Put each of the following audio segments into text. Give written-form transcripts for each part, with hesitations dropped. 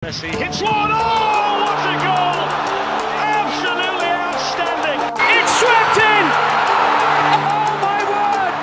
Messi hits one. Oh, what a goal! Absolutely outstanding. It's swept in. Oh my word!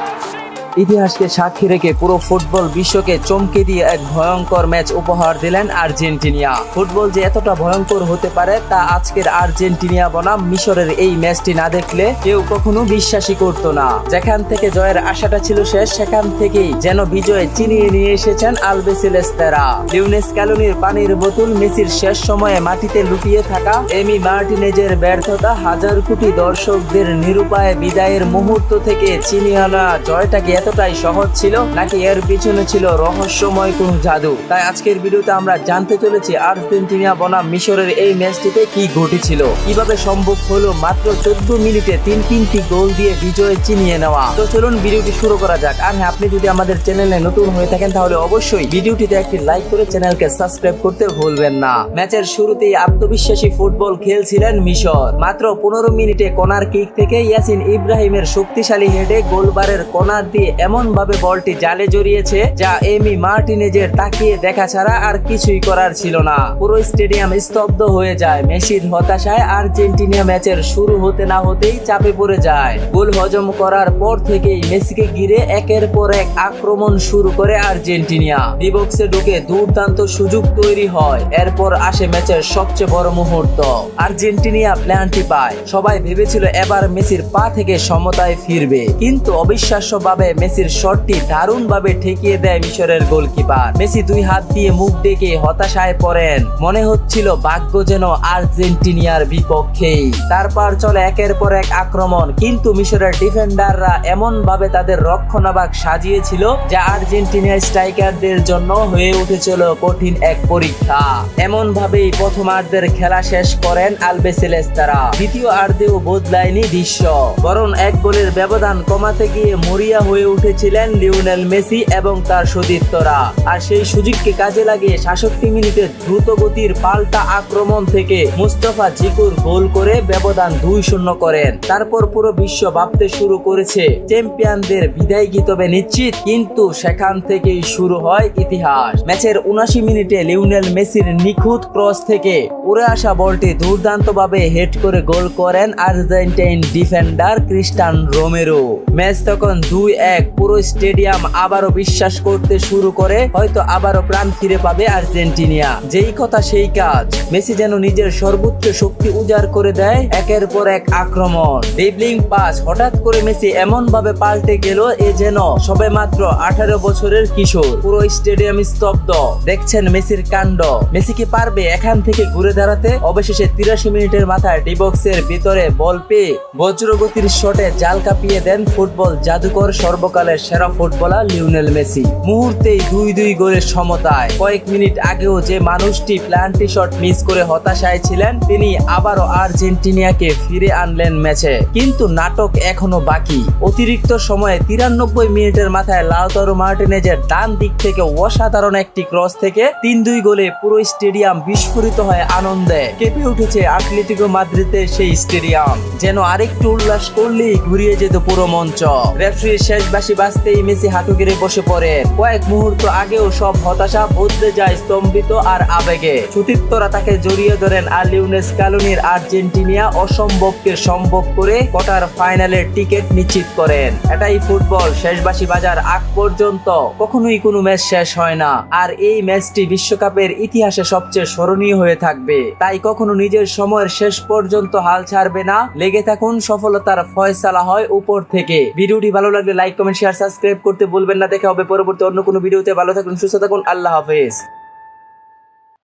I've seen it. ইতিহাসকে সাক্ষী রেখে পুরো football বিশ্বকে চমকে দিয়ে এক ভয়ঙ্কর ম্যাচ উপহার দিলেন আর্জেন্টিনা। ফুটবল যে এতটা ভয়ঙ্কর হতে পারে তা আজকের আর্জেন্টিনা বনাম মিশরের এই ম্যাচটি না দেখলে কেউ কখনো বিশ্বাসই করতো না। যেখান থেকে জয়ের আশাটা ছিল শেষ, সেখান থেকেই যেন বিজয় চিনিয়ে নিয়ে এসেছেন আলবিসেলেস্তেরা। লিওনেল স্ক্যালোনির পানির বোতল, মেসির শেষ সময়ে মাটিতে লুটিয়ে থাকা, এমি মার্টিনেজের ব্যর্থতা, হাজার কোটি দর্শকদের নিরুপায় বিদায়ের মুহূর্ত থেকে চিনিয়ে আনা জয়টাকে এতটাই সহজ ছিল নাকি এর পিছনে ছিল রহস্যময় কোনো জাদু? তাই আজকের ভিডিওতে আমরা জানতে চলেছি আর্জেন্টিনা বনাম মিশরের এই ম্যাচটিতে কি ঘটেছিল, কিভাবে সম্ভব হলো মাত্র 14 মিনিটে তিনটি গোল দিয়ে বিজয় চিনিয়ে নেওয়া। তো চলুন ভিডিওটি শুরু করা যাক। আর হ্যাঁ, আপনি যদি আমাদের চ্যানেলে নতুন হয়ে থাকেন তাহলে অবশ্যই ভিডিওটিতে একটি লাইক করে চ্যানেলকে সাবস্ক্রাইব করতে ভুলবেন না। ম্যাচের শুরুতেই আত্মবিশ্বাসী ফুটবল খেলছিলেন মিশর। মাত্র 15 মিনিটে কর্নার কিক থেকে ইয়াসিন ইব্রাহিমের শক্তিশালী হেডে গোলবারের কর্নার দিয়ে এমন ভাবে বলটি জালে জড়িয়েছে যা এমি মার্টিনেজের তাকিয়ে দেখা ছাড়া আর কিছুই করার ছিল না। পুরো স্টেডিয়াম স্তব্ধ হয়ে যায়। মেসির হতাশায় আর্জেন্টিনা ম্যাচের শুরু হতে না হতেই চাপে পড়ে যায়। গোল হজম করার পর থেকেই মেসিকে ঘিরে একের পর এক আক্রমণ শুরু করে আর্জেন্টিনা। ডিবক্সে ঢুকে দুর্দান্ত সুযোগ তৈরি হয়। এরপর আসে ম্যাচের সবচেয়ে বড় মুহূর্ত। আর্জেন্টিনা প্ল্যানটি পায়। সবাই ভেবেছিল এবার মেসির পা থেকে সমতায় ফিরবে, কিন্তু অবিশ্বাস্যভাবে মেসির শটটি দারুণভাবে ঠেকিয়ে দেয় মিশরের গোলকিপার। মেসি দুই হাত দিয়ে মুখ ডেকে হতাশায় পড়েন। মনে হচ্ছিল ভাগ্য যেন আর্জেন্টিনার বিপক্ষেই। তারপর চলে একের পর এক আক্রমণ, কিন্তু মিশরের ডিফেন্ডাররা এমন ভাবে তাদের রক্ষণাভাগ সাজিয়েছিল যা আর্জেন্টিনা স্ট্রাইকারদের জন্য হয়ে উঠেছিল কঠিন এক পরীক্ষা। এমন ভাবেই প্রথমার্ধের খেলা শেষ করেন আলবিসেলেস্তেরা। দ্বিতীয় অর্ধেও বদলায়নি দৃশ্য, বরং এক গোলের ব্যবধান কমাতে গিয়ে মরিয়া হয়ে উঠেছিলেন লিওনেল মেসি এবং তার সতীর্থরা। আর সেই সুযোগকে কাজে লাগিয়ে 66 মিনিটে দ্রুত গতির পাল্টা আক্রমণ থেকে মুস্তাফা জিকুর গোল করে ব্যবধান 2-0 করেন। তারপর পুরো বিশ্ব ভাবতে শুরু করেছে চ্যাম্পিয়নদের বিদায় গীত হবে নিশ্চিত, কিন্তু সেখান থেকেই শুরু হয় ইতিহাস। ম্যাচের 79 মিনিটে লিওনেল মেসির নিখুঁত ক্রস থেকে উড়ে আসা বলটি দুর্দান্তভাবে হেড করে গোল করেন Argentine defender Cristian Romero. Match তখন 2-1। পুরো স্টেডিয়াম আবারও বিশ্বাস করতে শুরু করে হয়তো আবারও প্রাণ ফিরে পাবে আর্জেন্টিনা। যেই কথা সেই কাজ। মেসি যেন নিজের সর্বোচ্চ শক্তি উজাড় করে দেয়। একের পর এক আক্রমণ, ড্রিবলিং পাস, হঠাৎ করে মেসি এমন ভাবে পাল্টে গেল এ যেন সবে মাত্র 18 বছরের কিশোর। পুরো স্টেডিয়াম স্তব্ধ, দেখছেন মেসির কাণ্ড। মেসি কি পারবে এখান থেকে ঘুরে দাঁড়াতে? অবশেষে 83 মিনিটের মাথায় ডিবক্সের ভিতরে বল পেয়ে বজ্রগতির শটে জাল কাঁপিয়ে দেন ফুটবল জাদুকর, সর্বকালের সেরা ফুটবলার লিওনেল মেসি। মুহূর্তেই 2-2 গোলের সমতায়। কয়েক মিনিট আগেও যে মানুষটি প্ল্যান্টি শট মিস করে হতাশায় ছিলেন, তিনি আবারও আর্জেন্টিনাকে ফিরে আনলেন ম্যাচে। কিন্তু নাটক এখনো বাকি। অতিরিক্ত সময়ে 93 মিনিটের মাথায় লাউতারো মার্টিনেজের ডান দিক থেকে অসাধারণ একটি ক্রস থেকে 3-2 গোলে পুরো স্টেডিয়াম বিস্ফোরিত হয় আনন্দে। কেঁপে উঠেছে আটলেটিকো মাদ্রিদের সেই স্টেডিয়াম। যেন আরেকটু উল্লাস করলেই ঘুরিয়ে যেত পুরো মঞ্চ। রেফারির শেষ বাঁশি বাজতেই মেসি হাঁটু গেড়ে বসে পড়েন। কয়েক মুহূর্ত আগেও সব হতাশা বদলে যায় স্তম্ভিত আর আবেগে। সতীর্থরা তাকে জড়িয়ে ধরেন আর লিওনেল স্ক্যালোনির আর্জেন্টিনা অসম্ভবকে সম্ভব করে কোয়ার্টার ফাইনালের টিকিট নিশ্চিত করেন। এটাই ফুটবল। শেষ বাঁশি বাজার আগ পর্যন্ত কখনোই কোনো ম্যাচ শেষ হয় না, আর এই ম্যাচটি বিশ্বকাপের ইতিহাসে সবচেয়ে স্মরণীয় হয়ে থাকবে। তাই কখনো নিজের সময়ের শেষ পর্যন্ত হাল ছাড়বে না। লেগে থাকুন, সফলতার ফয়সালা হয় উপর থেকে। ভিডিওটি ভালো লাগলে লাইক, কমেন্ট, শেয়ার, সাবস্ক্রাইব করতে ভুলবেন না। দেখা হবে পরবর্তী অন্য কোনো ভিডিওতে। ভালো থাকুন, সুস্থ থাকুন, আল্লাহ হাফেজ।